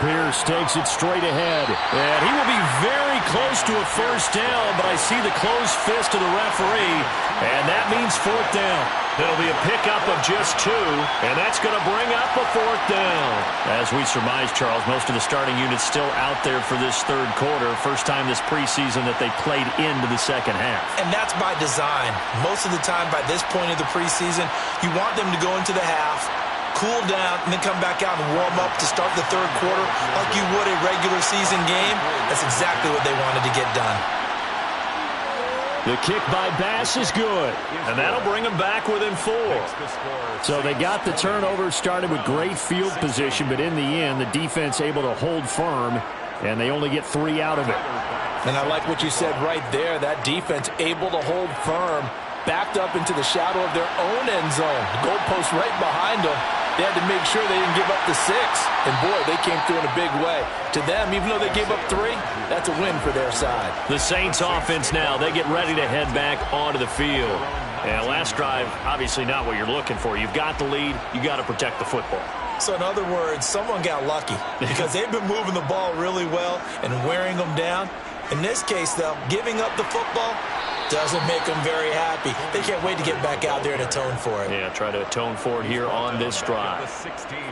Pierce takes it straight ahead. And he will be very close to a first down, but I see the closed fist of the referee, and that means 4th down. It'll be a pickup of just 2, and that's going to bring up a 4th down. As we surmise, Charles, most of the starting units still out there for this third quarter. First time this preseason that they played into the second half. And that's by design. Most of the time by this point of the preseason, you want them to go into the half, cool down, and then come back out and warm up to start the third quarter like you would a regular season game. That's exactly what they wanted to get done. The kick by Bass is good. And that'll bring them back within 4. So they got the turnover, started with great field position, but in the end, the defense able to hold firm, and they only get 3 out of it. And I like what you said right there. That defense able to hold firm, backed up into the shadow of their own end zone. The goalpost right behind them. They had to make sure they didn't give up the 6. And, boy, they came through in a big way. To them, even though they gave up 3, that's a win for their side. The Saints offense now, they get ready to head back onto the field. And last drive, obviously not what you're looking for. You've got the lead. You got to protect the football. So, in other words, someone got lucky because they've been moving the ball really well and wearing them down. In this case, though, giving up the football doesn't make them very happy. They can't wait to get back out there and atone for it. Yeah, try to atone for it here on this drive.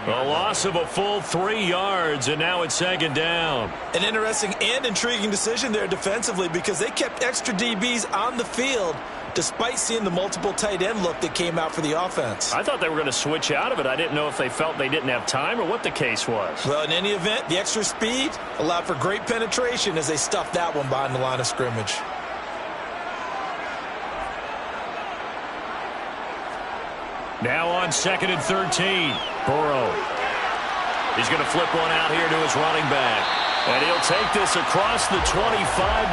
A loss of a full 3 yards, and now it's 2nd down. An interesting and intriguing decision there defensively because they kept extra DBs on the field despite seeing the multiple tight end look that came out for the offense. I thought they were going to switch out of it. I didn't know if they felt they didn't have time or what the case was. Well, in any event, the extra speed allowed for great penetration as they stuffed that one behind the line of scrimmage. Now on 2nd and 13. Burrow. He's going to flip one out here to his running back. And he'll take this across the 25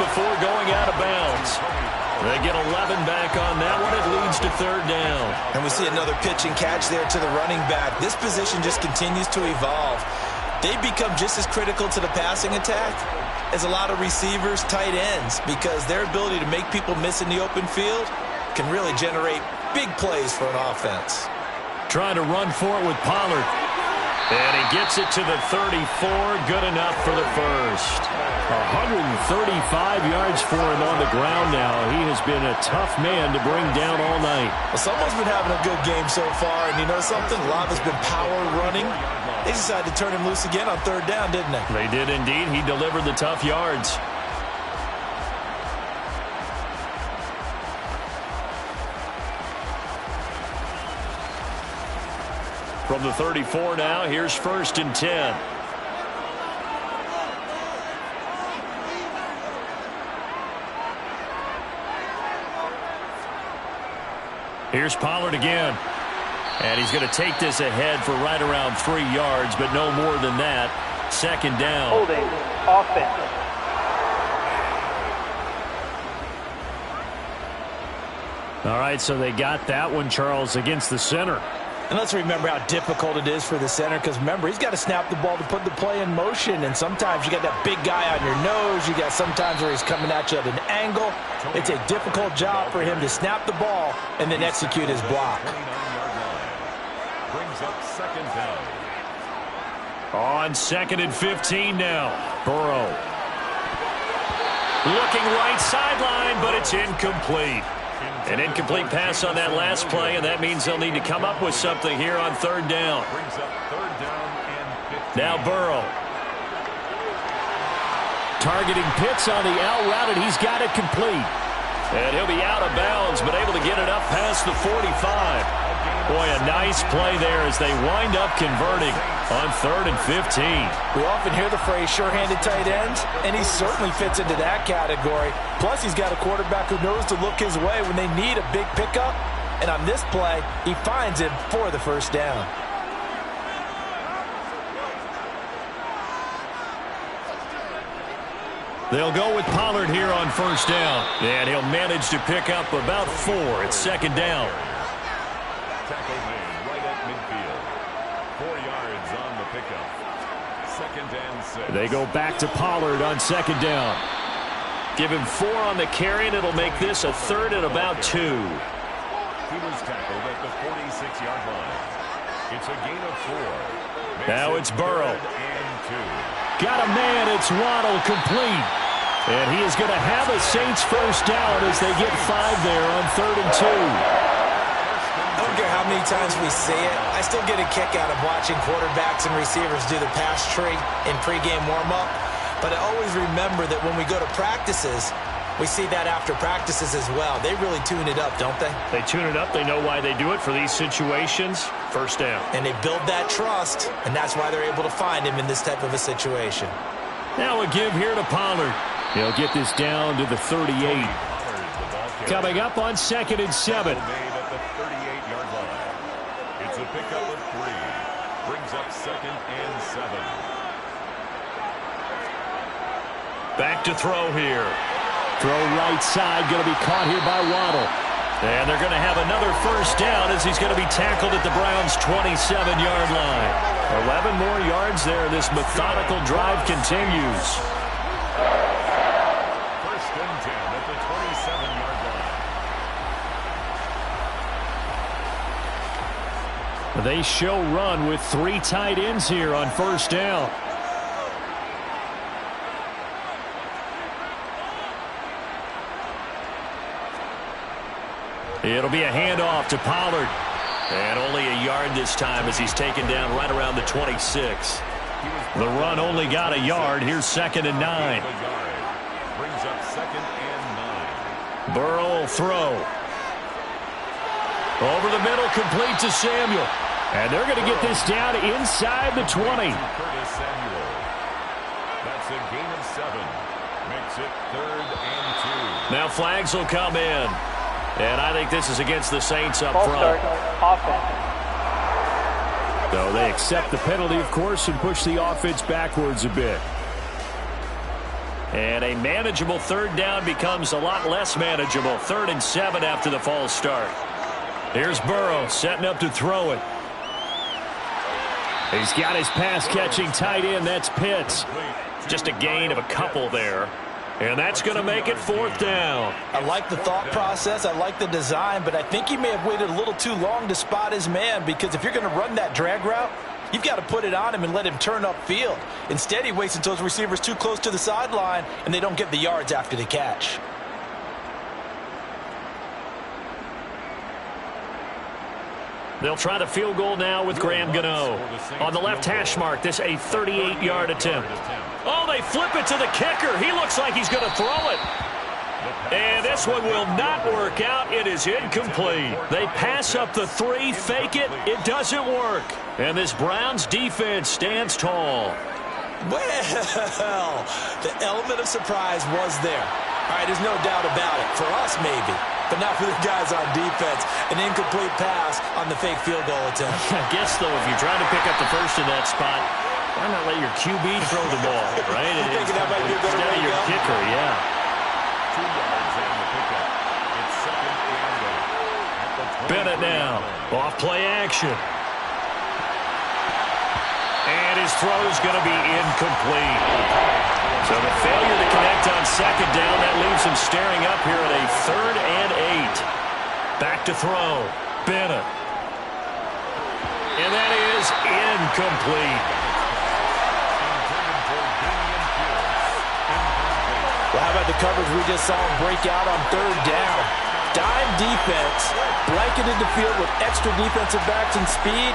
before going out of bounds. They get 11 back on that one. It leads to 3rd down. And we see another pitch and catch there to the running back. This position just continues to evolve. They become just as critical to the passing attack as a lot of receivers, tight ends, because their ability to make people miss in the open field can really generate big plays for an offense. Trying to run for it with Pollard. And he gets it to the 34. Good enough for the first. 135 yards for him on the ground now. He has been a tough man to bring down all night. Well, someone's been having a good game so far, and you know something? A lot has been power running. They decided to turn him loose again on third down, didn't they? They did indeed. He delivered the tough yards. From the 34 now, here's 1st and 10. Here's Pollard again. And he's going to take this ahead for right around 3 yards, but no more than that. 2nd down. Holding. Offense. All right, so they got that one, Charles, against the center. And let's remember how difficult it is for the center, because remember, he's got to snap the ball to put the play in motion, and sometimes you got that big guy on your nose. You got sometimes where he's coming at you at an angle. It's a difficult job for him to snap the ball and then execute his block. Brings up 2nd down. On 2nd and 15 now. Burrow. Looking right sideline, but it's incomplete. An incomplete pass on that last play, and that means they'll need to come up with something here on 3rd down. Brings up 3rd down and 15. Now Burrow. Targeting Pitts on the out route, and he's got it complete. And he'll be out of bounds, but able to get it up past the 45. Boy, a nice play there as they wind up converting on 3rd and 15. We often hear the phrase sure-handed tight ends, and he certainly fits into that category. Plus, he's got a quarterback who knows to look his way when they need a big pickup. And on this play, he finds him for the 1st down. They'll go with Pollard here on 1st down. And he'll manage to pick up about 4 at 2nd down. Tackle made right at midfield. 4 yards on the pickup. 2nd and 6. They go back to Pollard on 2nd down. Give him 4 on the carry, and it'll make this a 3rd and about 2. He was tackled at the 46-yard line. It's a gain of 4. Now it's Burrow. 3rd and 2. Got a man. It's Waddle, complete. And he is going to have a Saints 1st down as they get 5 there on 3rd and 2. I don't care how many times we see it. I still get a kick out of watching quarterbacks and receivers do the pass tree in pregame warm-up. But I always remember that when we go to practices, we see that after practices as well. They really tune it up, don't they? They tune it up. They know why they do it for these situations. 1st down. And they build that trust, and that's why they're able to find him in this type of a situation. Now a give here to Pollard. He'll get this down to the 38. Coming up on 2nd and 7. Made at the 38-yard line. It's a pickup of 3. Brings up 2nd and 7. Back to throw here. Throw right side, going to be caught here by Waddle. And they're going to have another 1st down as he's going to be tackled at the Browns' 27-yard line. 11 more yards there. This methodical drive continues. 1st and 10 at the 27-yard line. They show run with 3 tight ends here on 1st down. It'll be a handoff to Pollard. And only a yard this time as he's taken down right around the 26. The run only got a yard. Here's 2nd and 9. Brings up 2nd and 9. Burrow will throw. Over the middle, complete to Samuel. And they're going to get this down inside the 20. Curtis Samuel. That's a gain of 7. Makes it 3rd and 2. Now flags will come in. And I think this is against the Saints up Ball front. start. Offense. So they accept the penalty, of course, and push the offense backwards a bit. And a manageable 3rd down becomes a lot less manageable. 3rd and 7 after the false start. Here's Burrow setting up to throw it. He's got his pass-catching tight end. That's Pitts. Just a gain of a couple there. And that's going to make it 4th down. I like the thought process. I like the design, but I think he may have waited a little too long to spot his man, because if you're going to run that drag route, You've got to put it on him and let him turn upfield. Instead, he waits until his receiver's too close to the sideline, and they don't get the yards after the catch. They'll try the field goal now with Graham Gano. On the left hash mark, this a 38-yard attempt. Oh, they flip it to the kicker. He looks like he's going to throw it. And this one will not work out. It is incomplete. They pass up the 3, fake it. It doesn't work. And this Browns defense stands tall. Well, the element of surprise was there. All right, there's no doubt about it. For us, maybe. But not for the guys on defense. An incomplete pass on the fake field goal attempt. I guess, though, if you're trying to pick up the first in that spot, why not let your QB throw the ball, right? You thinking that might be a better way to your go? kicker, yeah. 2 yards on the pickup. It's 2nd and 8. At the 20. Bennett now. Off play action. And his throw's going to be incomplete. So the failure to connect on 2nd down, that leaves him staring up here at a 3rd and 8. Back to throw. Bennett. And that is incomplete. Well, how about the coverage we just saw him break out on 3rd down? Dime defense, blanketed the field with extra defensive backs and speed,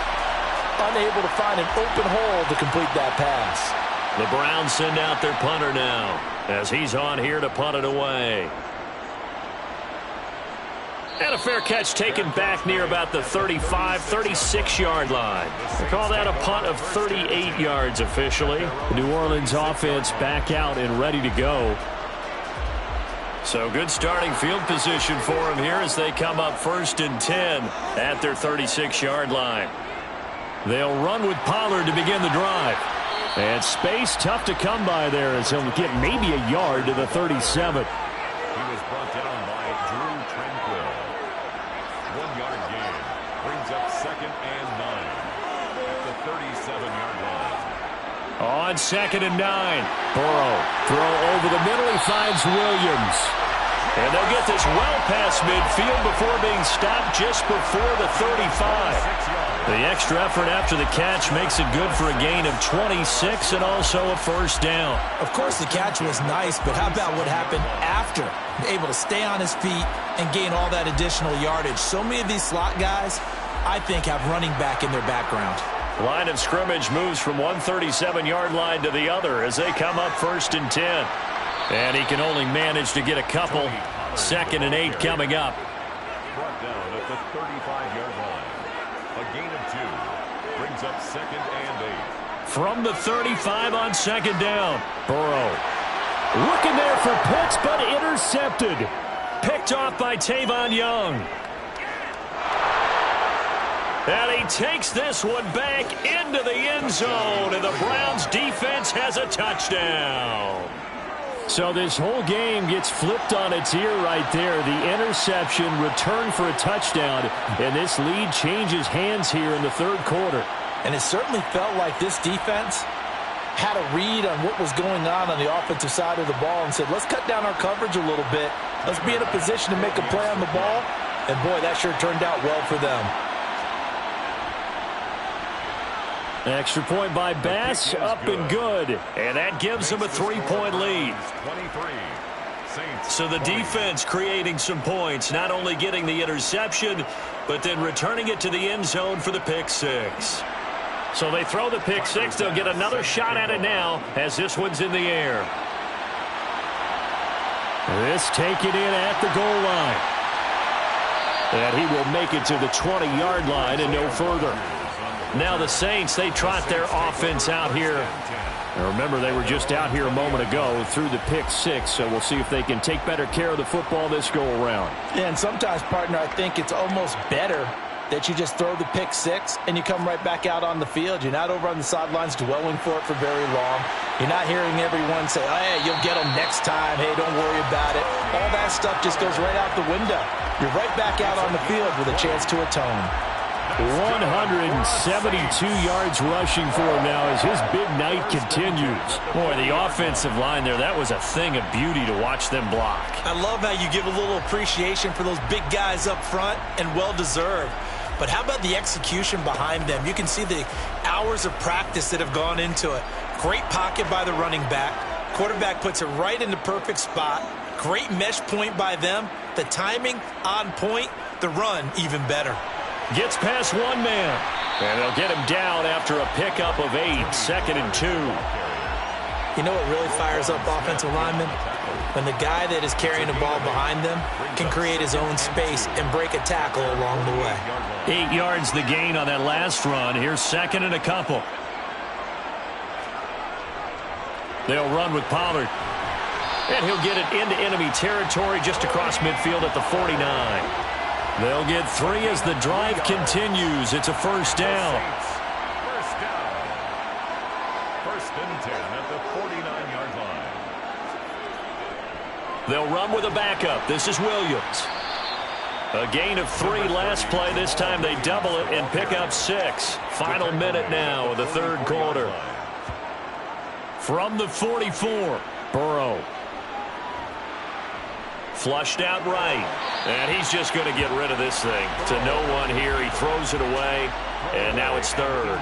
unable to find an open hole to complete that pass. The Browns send out their punter now as he's on here to punt it away. And a fair catch taken back near about the 35, 36-yard line. They call that a punt of 38 yards officially. The New Orleans offense back out and ready to go. So good starting field position for them here as they come up 1st and 10 at their 36-yard line. They'll run with Pollard to begin the drive. And space tough to come by there as he'll get maybe a yard to the 37. He was brought down by Drew Tranquill. 1-yard gain. Brings up 2nd and 9 at the 37-yard line. On 2nd and 9. Burrow. Throw over the middle. He finds Williams. And they'll get this well past midfield before being stopped just before the 35. The extra effort after the catch makes it good for a gain of 26 and also a 1st down. Of course, the catch was nice, but how about what happened after? Able to stay on his feet and gain all that additional yardage. So many of these slot guys, I think, have running back in their background. Line of scrimmage moves from one 37-yard line to the other as they come up 1st and 10. And he can only manage to get a couple. 2nd and 8 coming up. Brought down at the 35-yard line. A gain of 2. Brings up 2nd and 8. From the 35 on 2nd down. Burrow. Looking there for Pitts, but intercepted. Picked off by Tavon Young. And he takes this one back into the end zone, and the Browns defense has a touchdown. So this whole game gets flipped on its ear right there. The interception, return for a touchdown, and this lead changes hands here in the 3rd quarter. And it certainly felt like this defense had a read on what was going on the offensive side of the ball and said, let's cut down our coverage a little bit. Let's be in a position to make a play on the ball. And, boy, that sure turned out well for them. Extra point by Bass, up and good. And that gives them a 3-point lead. So the defense creating some points, not only getting the interception, but then returning it to the end zone for the pick 6. So they throw the pick 6. They'll get another shot at it now as this one's in the air. This taken in at the goal line. And he will make it to the 20-yard line and no further. Now the Saints, they trot their offense out here. And remember, they were just out here a moment ago through the pick 6, so we'll see if they can take better care of the football this go-around. Yeah, and sometimes, partner, I think it's almost better that you just throw the pick 6 and you come right back out on the field. You're not over on the sidelines dwelling for it for very long. You're not hearing everyone say, oh, hey, you'll get them next time. Hey, don't worry about it. All that stuff just goes right out the window. You're right back out on the field with a chance to atone. 172 yards rushing for him now as his big night continues. Boy, the offensive line there, that was a thing of beauty to watch them block. I love how you give a little appreciation for those big guys up front, and well-deserved. but how about the execution behind them? You can see the hours of practice that have gone into it. Great pocket by the running back. Quarterback puts it right in the perfect spot. Great mesh point by them. The timing on point. The run even better. Gets past one man. And they'll get him down after a pickup of 8, 2nd and 2. You know what really fires up offensive linemen? When the guy that is carrying the ball behind them can create his own space and break a tackle along the way. 8 yards the gain on that last run. Here's 2nd and a couple. They'll run with Pollard. And he'll get it into enemy territory just across midfield at the 49. They'll get 3 as the drive continues. It's a first down. First down. 1st and 10 at the 49-yard line. They'll run with a backup. This is Williams. A gain of 3 last play. This time they double it and pick up 6. Final minute now of the 3rd quarter. From the 44, Burrow. Flushed out right. And he's just going to get rid of this thing. To no one here. He throws it away. And now it's 3rd.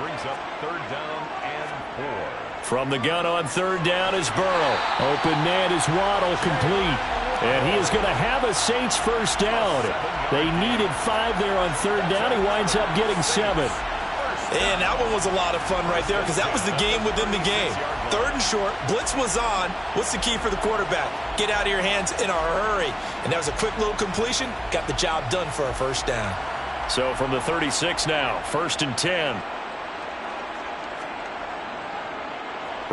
Brings up 3rd down and 4. From the gun on 3rd down is Burrow. Open man is Waddle, complete. And he is going to have a Saints first down. They needed 5 there on 3rd down. He winds up getting 7. And that one was a lot of fun right there because that was the game within the game. 3rd and short, blitz was on. What's the key for the quarterback? Get out of your hands in a hurry. And that was a quick little completion. Got the job done for a first down. So from the 36 now, 1st and 10.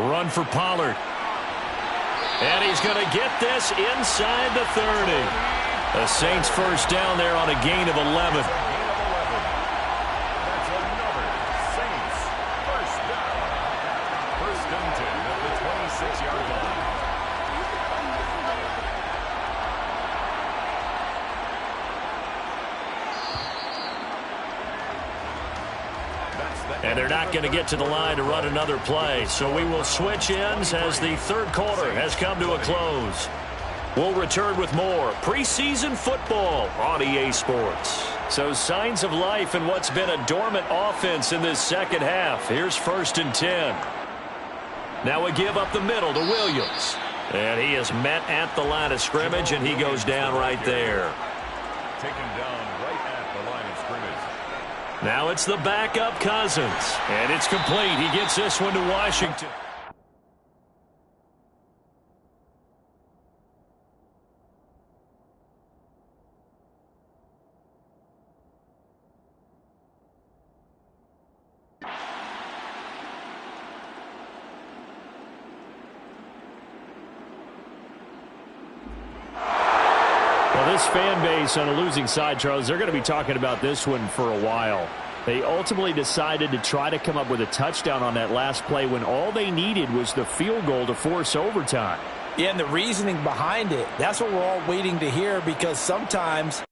Run for Pollard. And he's going to get this inside the 30. The Saints first down there on a gain of 11. And they're not going to get to the line to run another play. So we will switch ends as the 3rd quarter has come to a close. We'll return with more preseason football on EA Sports. So signs of life in what's been a dormant offense in this 2nd half. Here's 1st and 10. Now a give up the middle to Williams. And he is met at the line of scrimmage, and he goes down right there. Taken down right at the line of scrimmage. Now it's the backup Cousins. And it's complete. He gets this one to Washington. Well, this fan base on a losing side, Charles, they're going to be talking about this one for a while. They ultimately decided to try to come up with a touchdown on that last play when all they needed was the field goal to force overtime. Yeah, and the reasoning behind it, that's what we're all waiting to hear, because sometimes